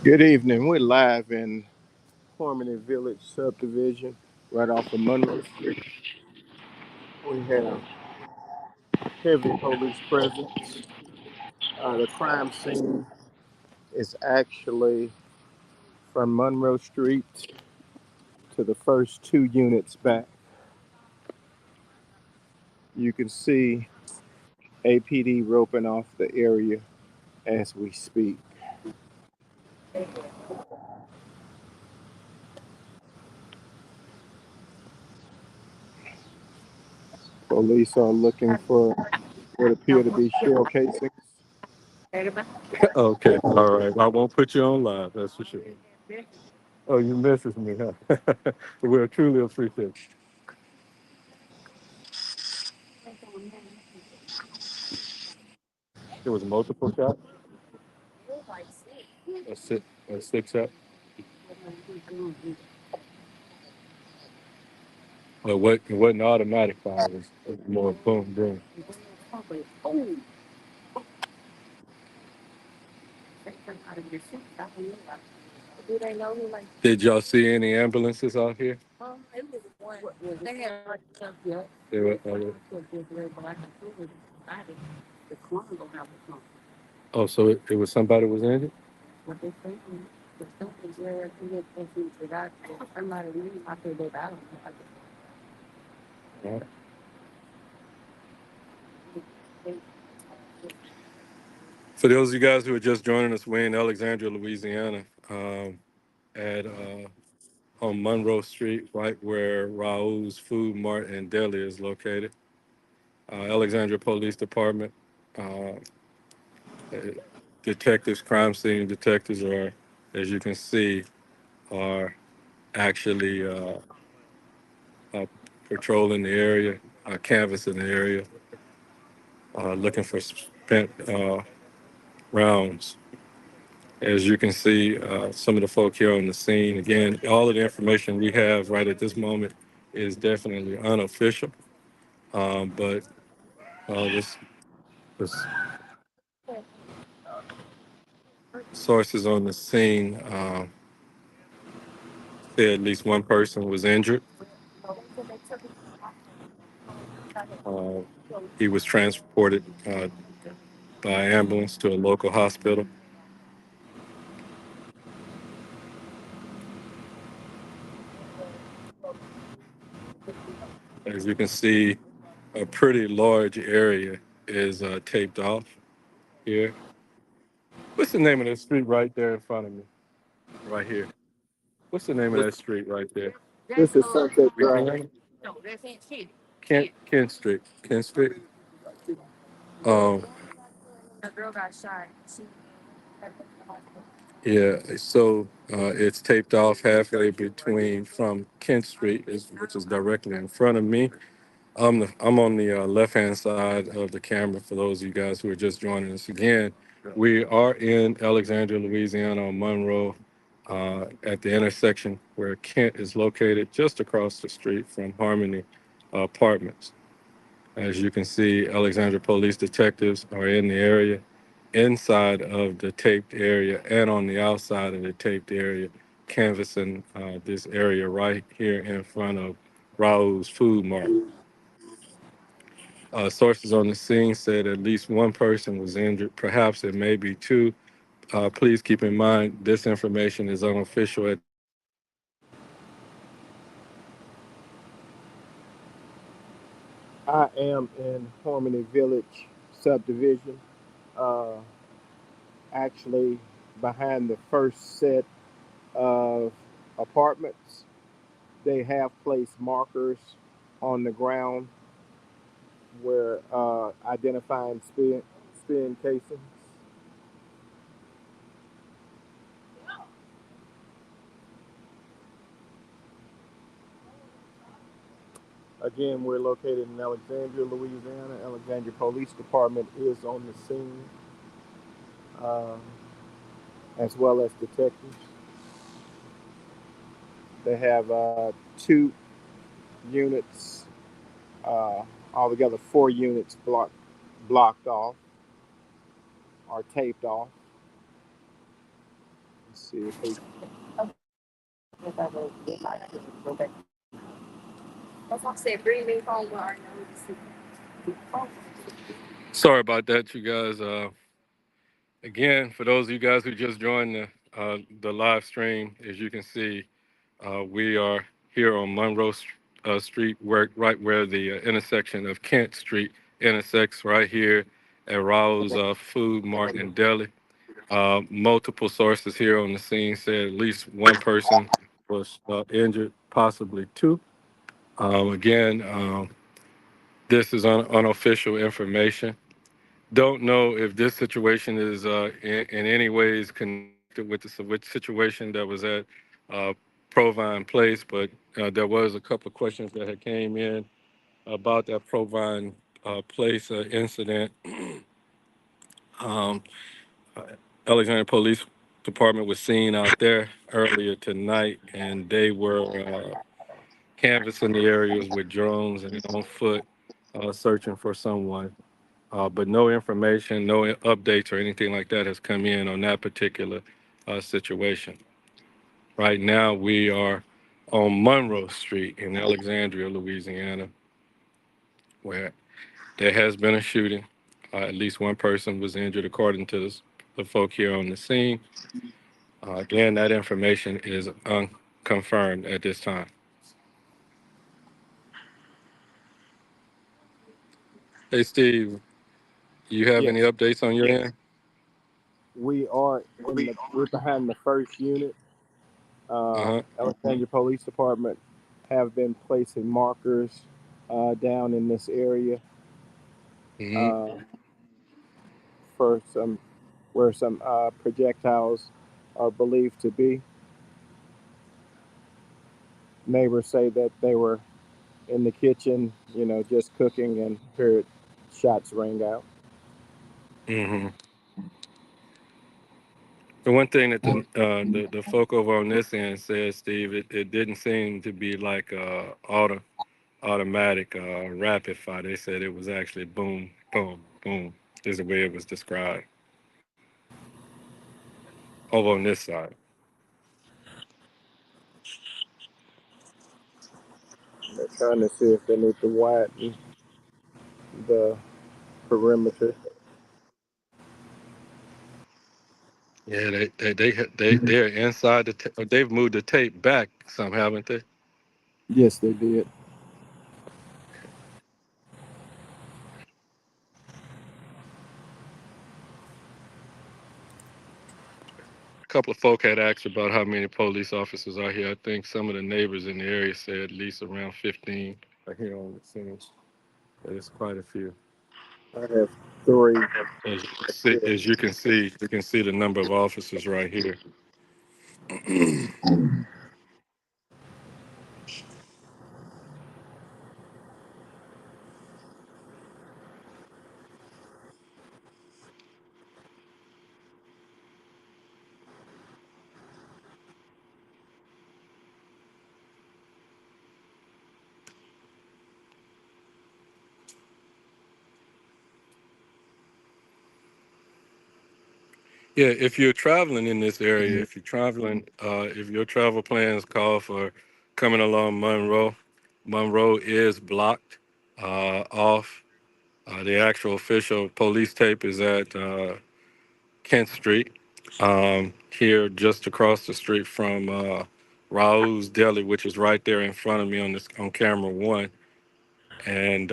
Good evening. We're live in Harmony Village subdivision, right off of Monroe Street. We have heavy police presence. The crime scene is actually from Monroe Street to the first 2 units back. You can see APD roping off the area as we speak. Police are looking for what appear to be shell casings. Okay, all right. I won't put you on live, that's for sure. Oh, you messaged me, huh? We'll truly appreciate it. There was multiple shots? A six shot? But what it wasn't automatic fire, it was more boom, boom. Did y'all see any ambulances out here? They were, oh, so it was somebody was injured? Yeah. For those of you guys who are just joining us, we're in Alexandria, Louisiana, at on Monroe Street, right where Raoul's Food Mart and Deli is located. Alexandria Police Department uh, detectives, crime scene detectives are, as you can see, are actually uh, patrolling the area, canvassing the area, looking for spent rounds. As you can see, some of the folk here on the scene, again, all of the information we have right at this moment is definitely unofficial, but this sources on the scene say at least one person was injured. Uh, he was transported by ambulance to a local hospital. As you can see, a pretty large area is taped off here. What's the name of that street right there in front of me? Right here. What's the name of that street right there? This is Sunset Drive. Louisiana? Kent Street. Kent Street. Um, yeah, so it's taped off halfway between from Kent Street, which is directly in front of me. I'm on the left-hand side of the camera for those of you guys who are just joining us again. We are in Alexandria, Louisiana on Monroe at the intersection where Kent is located just across the street from Harmony Apartments. As you can see, Alexandria police detectives are in the area, inside of the taped area and on the outside of the taped area, canvassing this area right here in front of Raoul's Food Mart. Sources on the scene said at least one person was injured, perhaps it may be two. Please keep in mind this information is unofficial. I am in Harmony Village subdivision. Uh, Actually behind the first set of apartments. They have placed markers on the ground where identifying spin casings. Again, we're located in Alexandria, Louisiana. Alexandria Police Department is on the scene, uh, as well as detectives. They have 2 units, uh, altogether 4 units blocked off or taped off. Let's see if he. Sorry about that, you guys. Again, for those of you guys who just joined the live stream, as you can see, we are here on Monroe Street, right where the intersection of Kent Street intersects, right here at Rao's Food Mart and Deli. Multiple sources here on the scene said at least one person was injured, possibly two. Again, this is unofficial information. Don't know if this situation is in any ways connected with the situation that was at uh, Provine Place, but there was a couple of questions that had came in about that Provine Place incident. Um, uh, Alexandria Police Department was seen out there earlier tonight, and they were canvassing the areas with drones and on foot, searching for someone. But no information, no updates or anything like that has come in on that particular situation. Right now, we are on Monroe Street in Alexandria, Louisiana, where there has been a shooting. At least one person was injured, according to the folk here on the scene. Again, that information is unconfirmed at this time. Hey, Steve, you have any Yes, updates on your end? we're behind the first unit. Uh huh. Alexandria Police Department have been placing markers down in this area Hmm. uh, for some where some projectiles are believed to be. Neighbors say that they were in the kitchen, just cooking and heard shots ring out. Hmm. The one thing that the folk over on this end says, Steve, it didn't seem to be like automatic rapid fire. They said it was actually boom, boom, boom, is the way it was described over on this side. They're trying to see if they need to widen the perimeter. Yeah, they're inside they've moved the tape back some, haven't they? Yes, they did. A couple of folk had asked about how many police officers are here. I think some of the neighbors in the area said at least around 15 are here on the scene. But it's quite a few. I have three. You can see the number of officers right here. Yeah, if you're traveling in this area, if your travel plans call for coming along Monroe, Monroe is blocked off. The actual official police tape is at Kent Street, here just across the street from Raoul's Deli, which is right there in front of me on camera one. And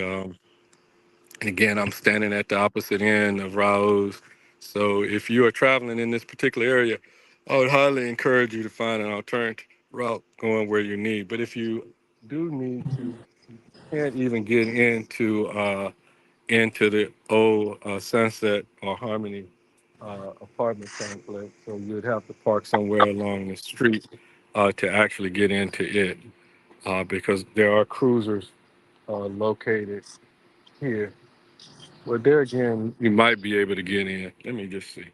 again, I'm standing at the opposite end of Raoul's. So if you are traveling in this particular area, I would highly encourage you to find an alternative route going where you need. But if you do need to, can't even get into the old Sunset or Harmony apartment complex, so you'd have to park somewhere along the street to actually get into it, because there are cruisers located here. Well, there again, you might be able to get in. Let me just see.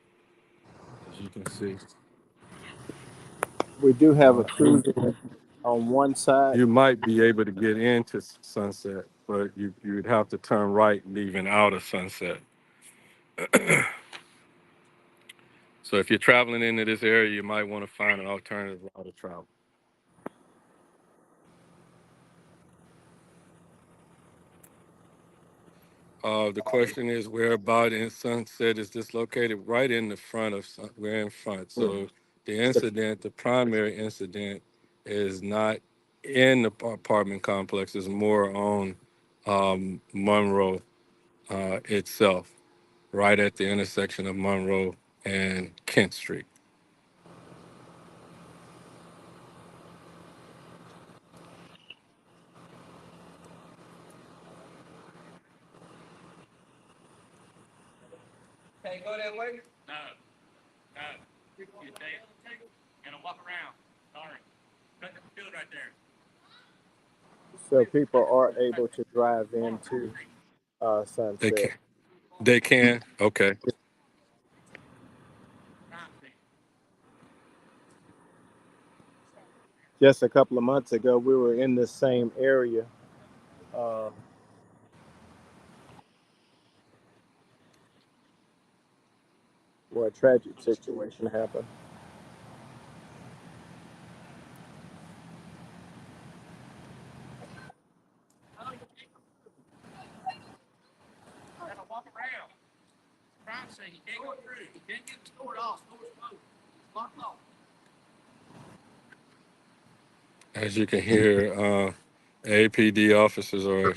As you can see, We do have a you cruiser on one side. you might be able to get into Sunset, but you'd have to turn right leaving out of Sunset. So if you're traveling into this area, you might want to find an alternative route of travel. The question is, where about in Sunset is this located? Right in the front of we're in front. Hmm. So the primary incident, is not in the apartment complex. It's more on Monroe itself, right at the intersection of Monroe and Kent Street. So people are able to drive into They Sunset. can. They can. Okay. Just a couple of months ago, we were in this same area uh, where a tragic situation happened. As you can hear, APD officers are,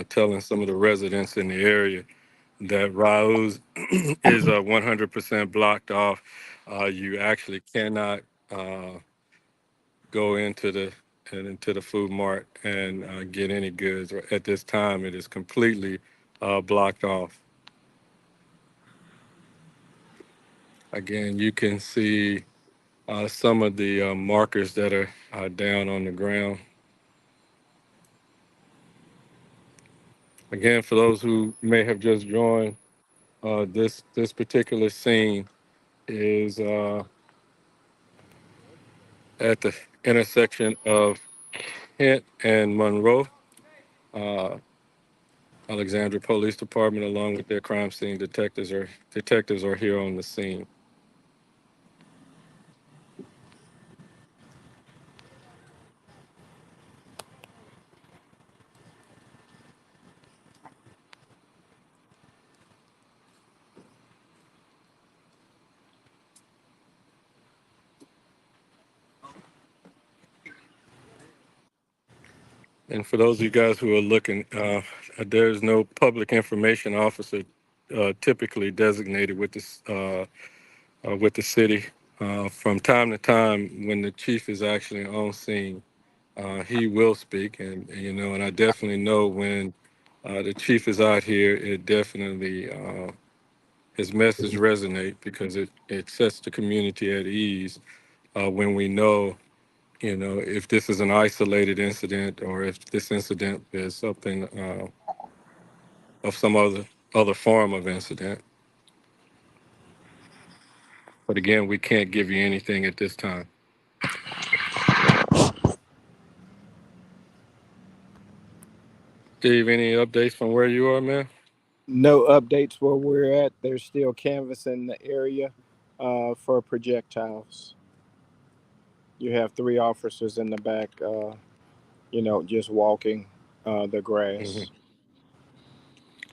telling some of the residents in the area that Rao's is 100% blocked off. You actually cannot uh, go into the food mart and get any goods at this time. It is completely blocked off. Again, you can see some of the markers that are down on the ground. Again, for those who may have just joined, this particular scene is at the intersection of Kent and Monroe. Uh, Alexandria Police Department, along with their crime scene detectives, are here on the scene. And for those of you guys who are looking, there's no public information officer typically designated with the city. From time to time, when the chief is actually on scene, he will speak, and I definitely know when the chief is out here, it definitely his message resonate because it sets the community at ease when we know, if this is an isolated incident or if this incident is something of some other form of incident. But again, we can't give you anything at this time. Steve, any updates from where you are, man? No updates where we're at. They're still canvassing the area for projectiles. You have three officers in the back, just walking the grass.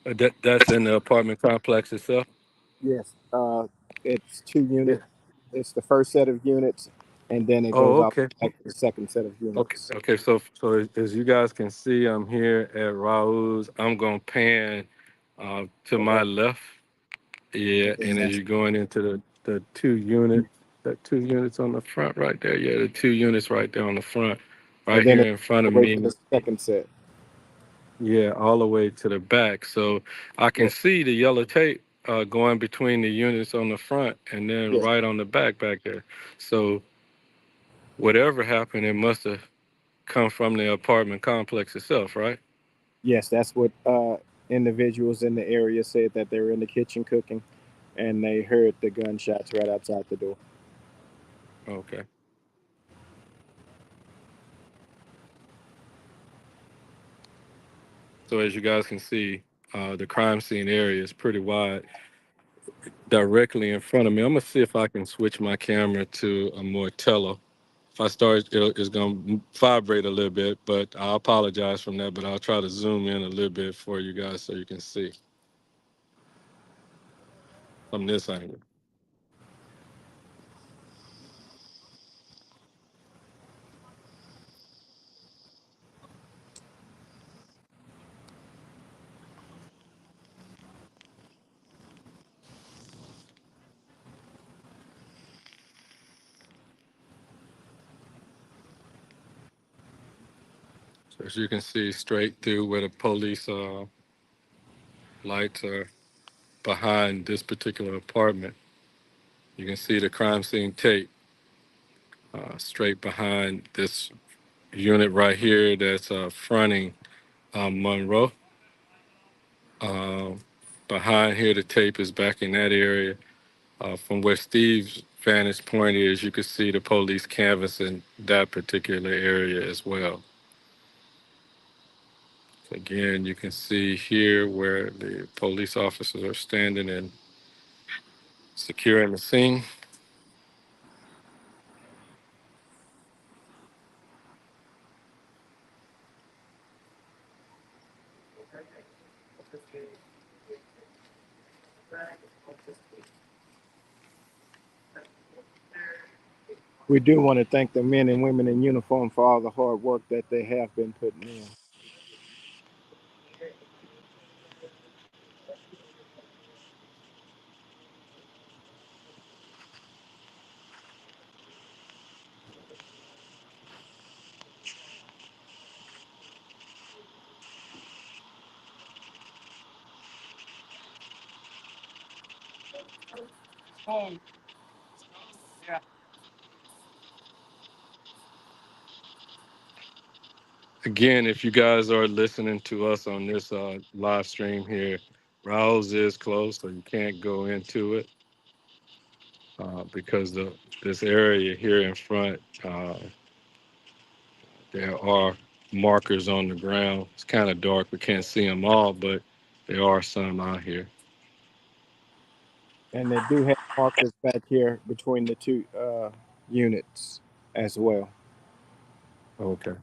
Hmm. That's in the apartment complex itself. Yes, it's two units. It's the first set of units, and then it Oh, goes off okay. back to the second set of Okay. units. Okay. So as you guys can see, I'm here at Raul's. I'm gonna pan to my Correct. left. Yeah, And and as that's you're going into the two units on the front right there. Yeah, the two units right there on the front, and right then here it's in front all of the way to me. the second set. Yeah, all the way to the back. So I can Yes, see the yellow tape going between the units on the front and then yes, right on the back there. So whatever happened, it must have come from the apartment complex itself, right? yes. That's what individuals in the area said that they were in the kitchen cooking, and they heard the gunshots right outside the door. Okay. So as you guys can see, the crime scene area is pretty wide. directly in front of me. I'm gonna see if I can switch my camera to a more tele. If I start, it's gonna vibrate a little bit, but I apologize from that. But I'll try to zoom in a little bit for you guys so you can see from this angle. So as you can see, straight through where the police lights are behind this particular apartment, you can see the crime scene tape straight behind this unit right here that's fronting Monroe. Um, Behind here, the tape is back in that area. From where Steve's vantage point is, you can see the police canvassing that particular area as well. Again, you can see here where the police officers are standing and securing the scene. We do want to thank the men and women in uniform for all the hard work that they have been putting in. Again, if you guys are listening to us on this live stream here, Rouse is closed, so you can't go into it because this area here in front, there are markers on the ground. It's kind of dark; we can't see them all, but there are some out here. And they do have markers back here between the two units as well. Okay.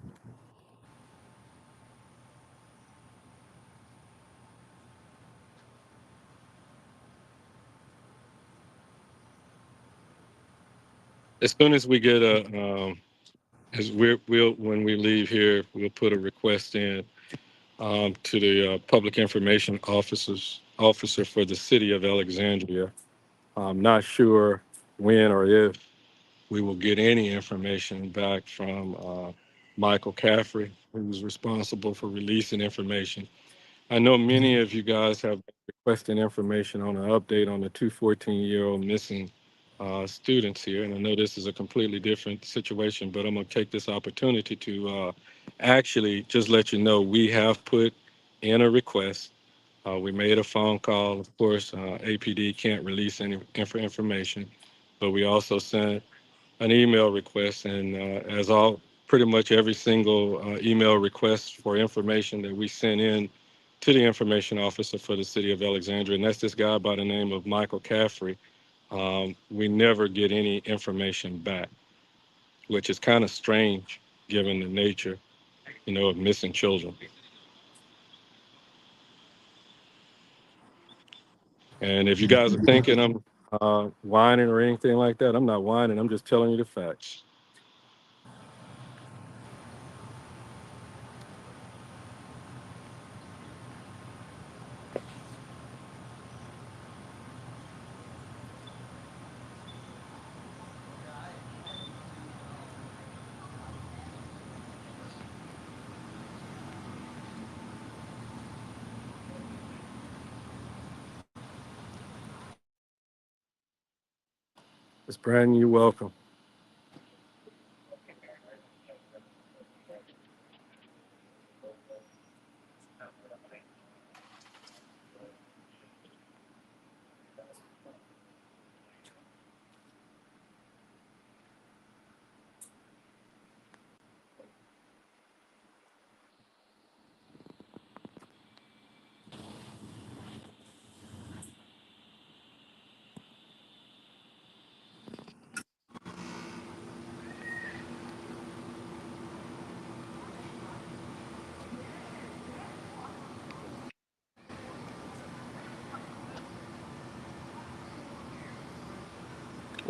As soon as we get as we'll when we leave here, we'll put a request in to the public information officer for the city of Alexandria. I'm not sure when or if we will get any information back from Michael Caffrey, who's responsible for releasing information. I know many of you guys have been requesting information on an update on the 214-year-old missing students here. And I know this is a completely different situation, but I'm going to take this opportunity to actually just let you know we have put in a request. We made a phone call. Of course, APD can't release any information, but we also sent an email request. And as all pretty much every single email request for information that we sent in to the information officer for the city of Alexandria, and that's this guy by the name of Michael Caffrey, we never get any information back, which is kind of strange given the nature, of missing children. And if you guys are thinking I'm whining or anything like that, I'm not whining. I'm just telling you the facts. It's brand new. Welcome.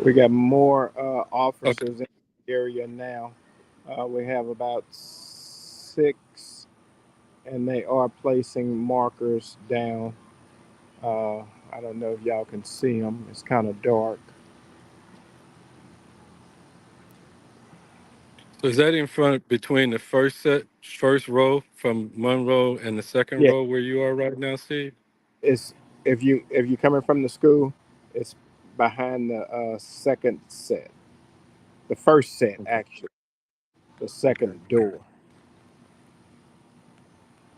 We got more Okay. officers in the area now. We have about six, and they are placing markers down. Uh, I don't know if y'all can see them. It's kind of dark. So is that in front between the first row from Monroe and the second Yeah, row where you are right now, Steve? it's if you coming from the school, it's behind the second set, the first set Okay. actually, the Okay. second door,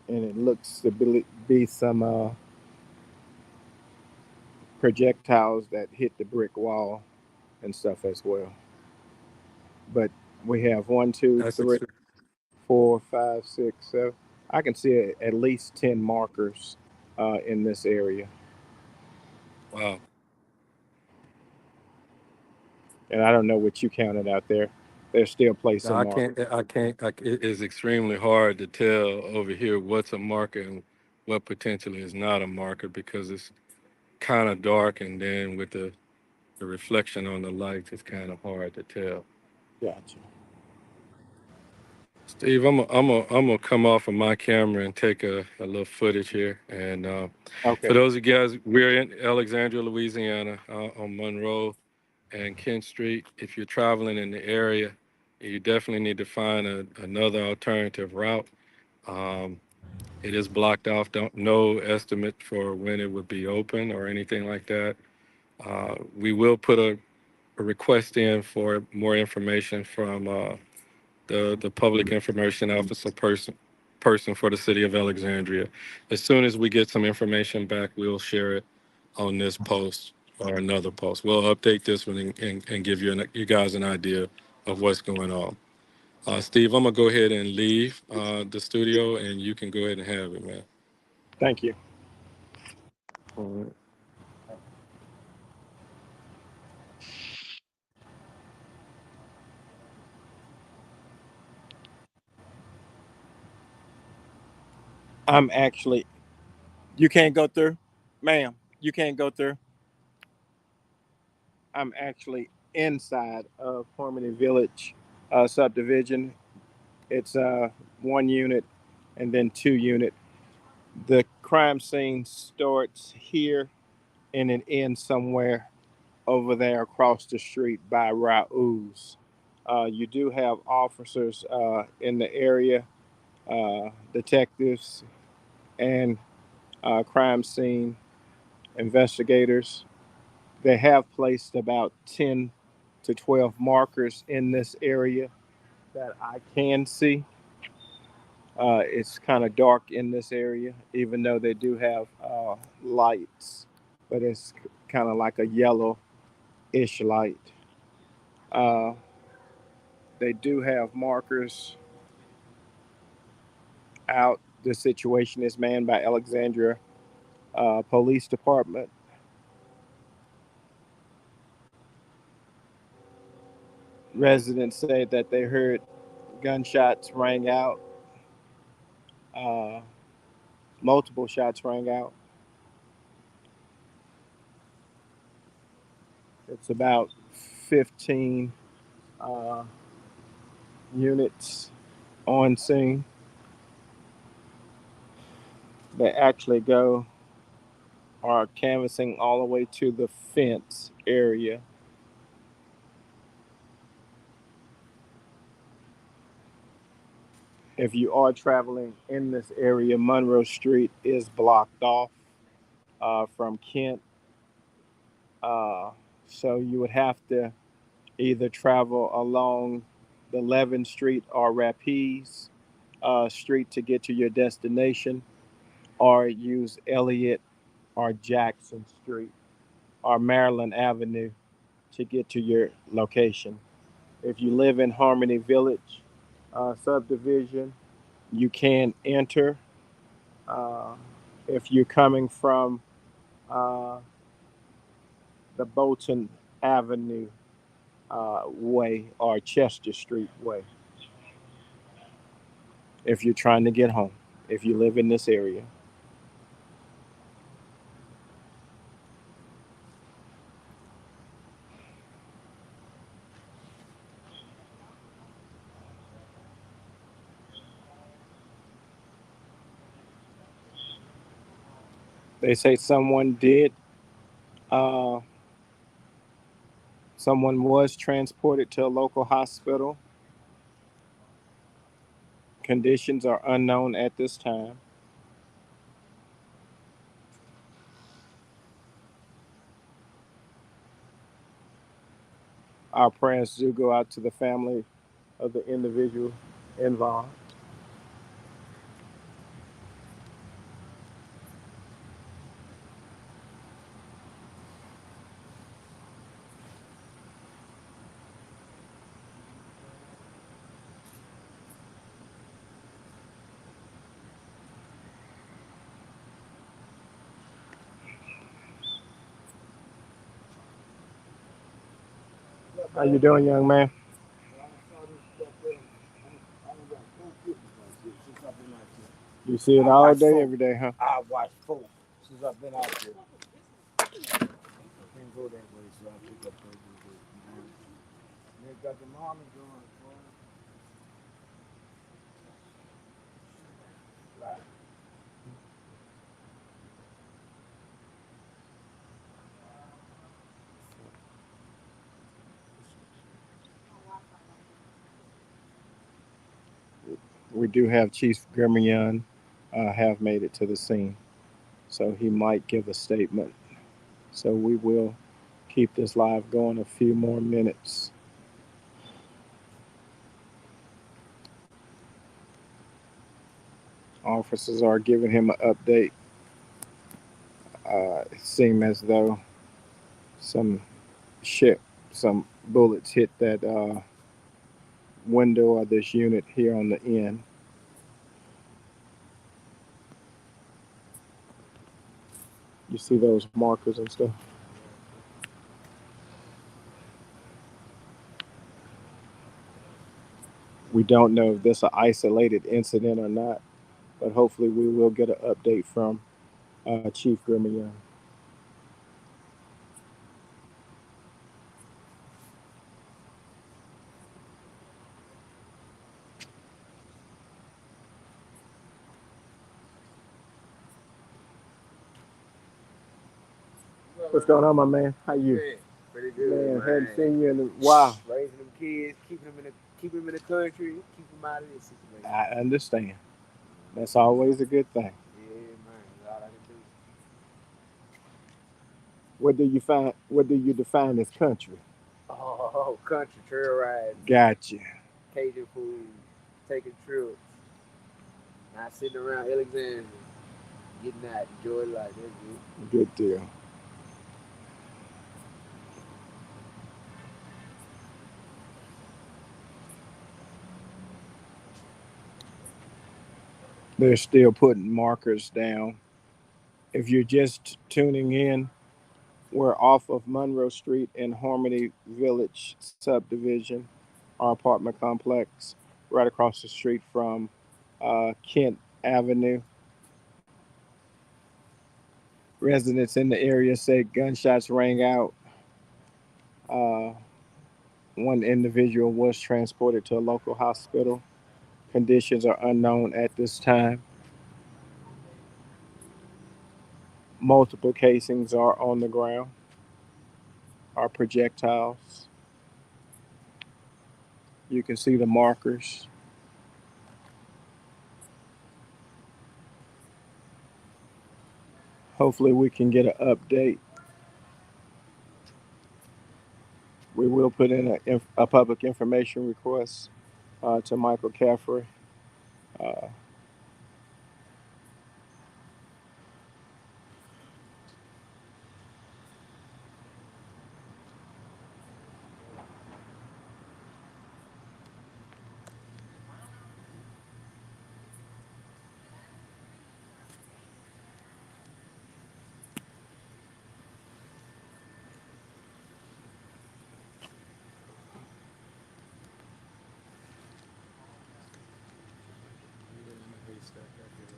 and it looks to be some projectiles that hit the brick wall and stuff as well. But we have one, two, That's three, ex- 4, 5, 6, 7. I can see at least 10 markers in this area, wow. and I don't know what you counted out there. They're still Now, placing I markers. can't. I can't. It is extremely hard to tell over here what's a marker and what potentially is not a marker because it's kind of dark, and then with the reflection on the lights, it's kind of hard to tell. Gotcha. Steve, I'm gonna come off of my camera and take a little footage here. And for Okay. those of you guys, we're in Alexandria, Louisiana, on Monroe and Kent Street. If you're traveling in the area, you definitely need to find another alternative route. Um, it is blocked off. Don't no estimate for when it would be open or anything like that. We will put a request in for more information from the public information officer person for the city of Alexandria. As soon as we get some information back, we'll share it on this post or another post. We'll update this one and give you guys an idea of what's going on. Steve, I'm gonna go ahead and leave the studio, and you can go ahead and have it, man. Thank you. All right. I'm actually. You can't go through, ma'am. You can't go through. I'm actually inside of Harmony Village subdivision. It's 1 unit and then 2 unit. The crime scene starts here and it ends somewhere over there across the street by Raoul's. You do have officers in the area, detectives and crime scene investigators. They have placed about 10 to 12 markers in this area that I can see. It's kind of dark in this area, even though they do have lights, but it's kind of like a yellow-ish light. Uh, they do have markers out. The situation is manned by Alexandria Police Department. Residents say that they heard gunshots rang out, uh, multiple shots rang out. It's about 15 uh, units on scene. They actually go are canvassing all the way to the fence area. If you are traveling in this area, Monroe Street is blocked off from Kent. Uh, so you would have to either travel along the 11th Street or Rapides Street to get to your destination, or use Elliott or Jackson Street or Maryland Avenue to get to your location. If you live in Harmony Village subdivision, you can enter. Uh, if you're coming from uh, the Bolton Avenue way or Chester Street way, if you're trying to get home, if you live in this area. They say uh, someone was transported to a local hospital. Conditions are unknown at this time. Our prayers do go out to the family of the individual involved. How you doing, young man? You see it all day, every day, huh? I watch folk since I've been out there. Can't go that way, so I pick up those. They got the mama going for We do have Chief Grimion have made it to the scene, so he might give a statement. So we will keep this live going a few more minutes. Officers are giving him an update. It seemed as though some shit, some bullets hit that window of this unit here on the end. You see those markers and stuff? We don't know if this is an isolated incident or not, but hopefully we will get an update from Chief Grimion. What's going on, my man? How you? it. Pretty good, Man, man. hadn't seen you in a while. Raising them kids, keeping them in the country, keep them out of this situation. I understand. That's always a good thing. Yeah, man. That's all I can do. What do you define as country? Oh, country trail riding, Gotcha. Cajun food, taking trips, not sitting around Alexandria, getting out, enjoy life. That's it. Good deal. They're still putting markers down. If you're just tuning in, we're off of Monroe Street in Harmony Village subdivision, our apartment complex, right across the street from Kent Avenue. Residents in the area say gunshots rang out. Uh, One individual was transported to a local hospital. Conditions are unknown at this time. Multiple casings are on the ground, are projectiles. You can see the markers. Hopefully, we can get an update. We will put in a public information request to Michael Caffrey. Uh,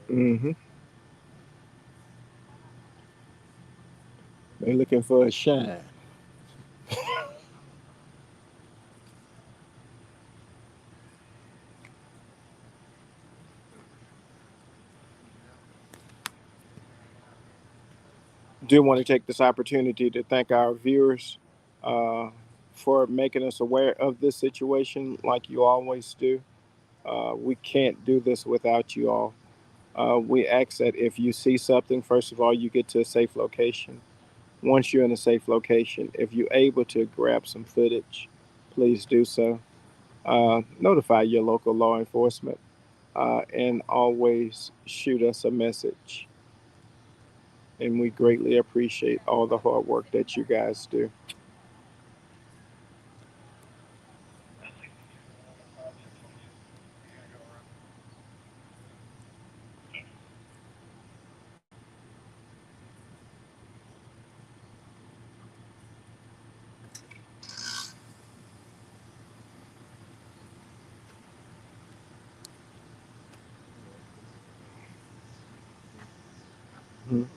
hmm They're looking for a shine. Do want to take this opportunity to thank our viewers uh, for making us aware of this situation like you always do. We can't do this without you all. We ask that if you see something, first of all, you get to a safe location. Once you're in a safe location, if you're able to grab some footage, please do so. Notify your local law enforcement and always shoot us a message. And we greatly appreciate all the hard work that you guys do. Mhm.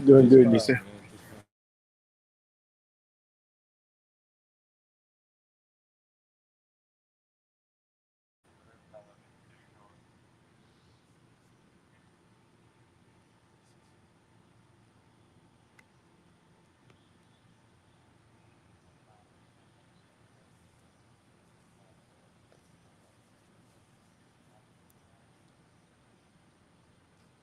Doing Just good, fine, you man. said. Just fine.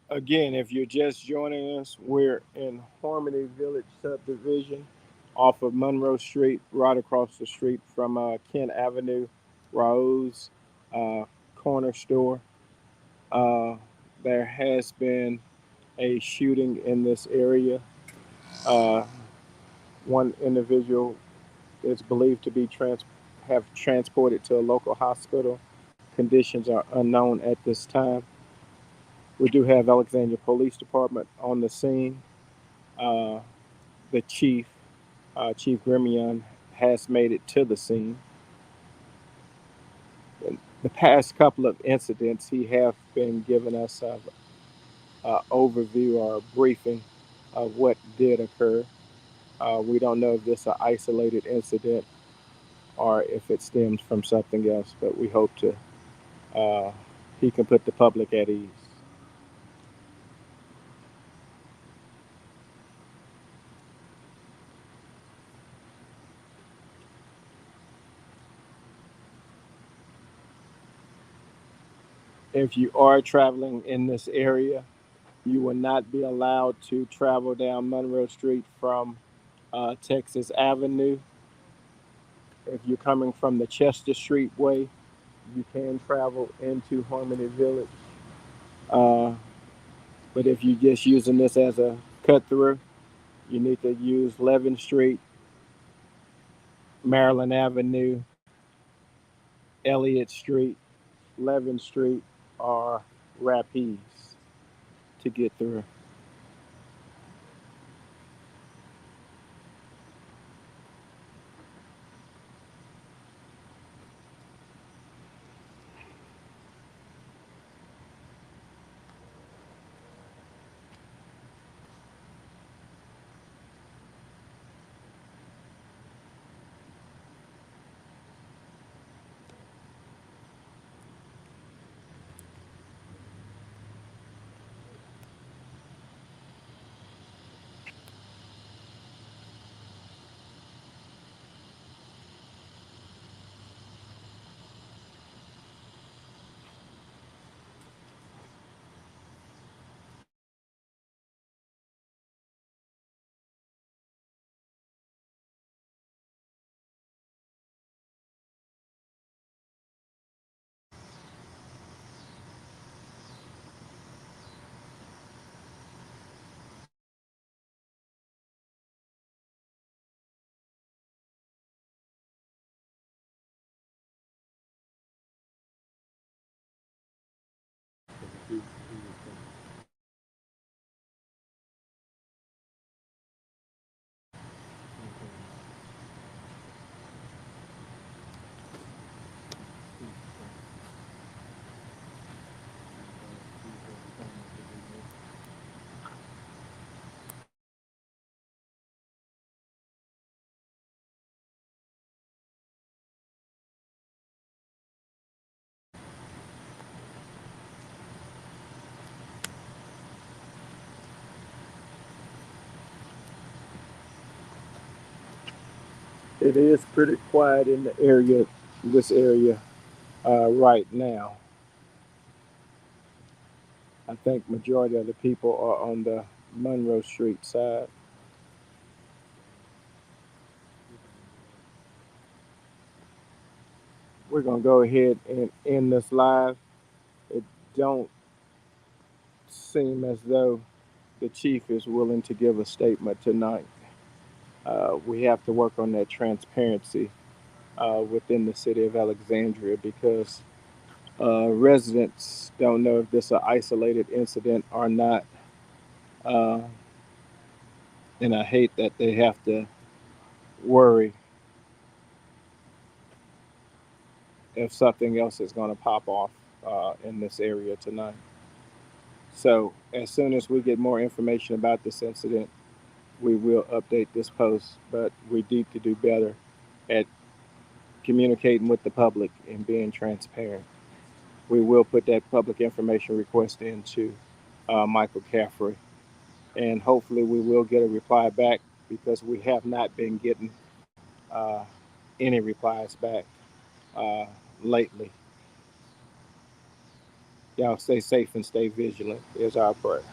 Again, if you're just joining us, we're in Harmony Village subdivision off of Monroe Street, right across the street from Kent Avenue, Raoul's uh, corner store. Uh, there has been a shooting in this area. Uh, one individual is believed to be have transported to a local hospital. Conditions are unknown at this time. We do have Alexandria Police Department on the scene. Uh, the chief, Chief Grimion, has made it to the scene. In the past couple of incidents, he have been giving us an overview or a briefing of what did occur. We don't know if this is an isolated incident or if it stems from something else, but we hope to uh, he can put the public at ease. If you are traveling in this area, you will not be allowed to travel down Monroe Street from Texas Avenue. If you're coming from the Chester Street way, you can travel into Harmony Village. Uh, but if you're just using this as a cut through, you need to use 11th Street, Maryland Avenue, Elliott Street, 11th Street, or Rapides to get through. It is pretty quiet in the area, this area, right now. I think majority of the people are on the Monroe Street side. We're gonna go ahead and end this live. It don't seem as though the chief is willing to give a statement tonight. We have to work on that transparency within the city of Alexandria because residents don't know if this is an isolated incident or not. Uh, and I hate that they have to worry if something else is going to pop off in this area tonight. So, as soon as we get more information about this incident, we will update this post. But we need to do better at communicating with the public and being transparent. We will put that public information request into Michael Caffrey, and hopefully we will get a reply back because we have not been getting uh, any replies back uh, lately. Y'all stay safe and stay vigilant is our prayer.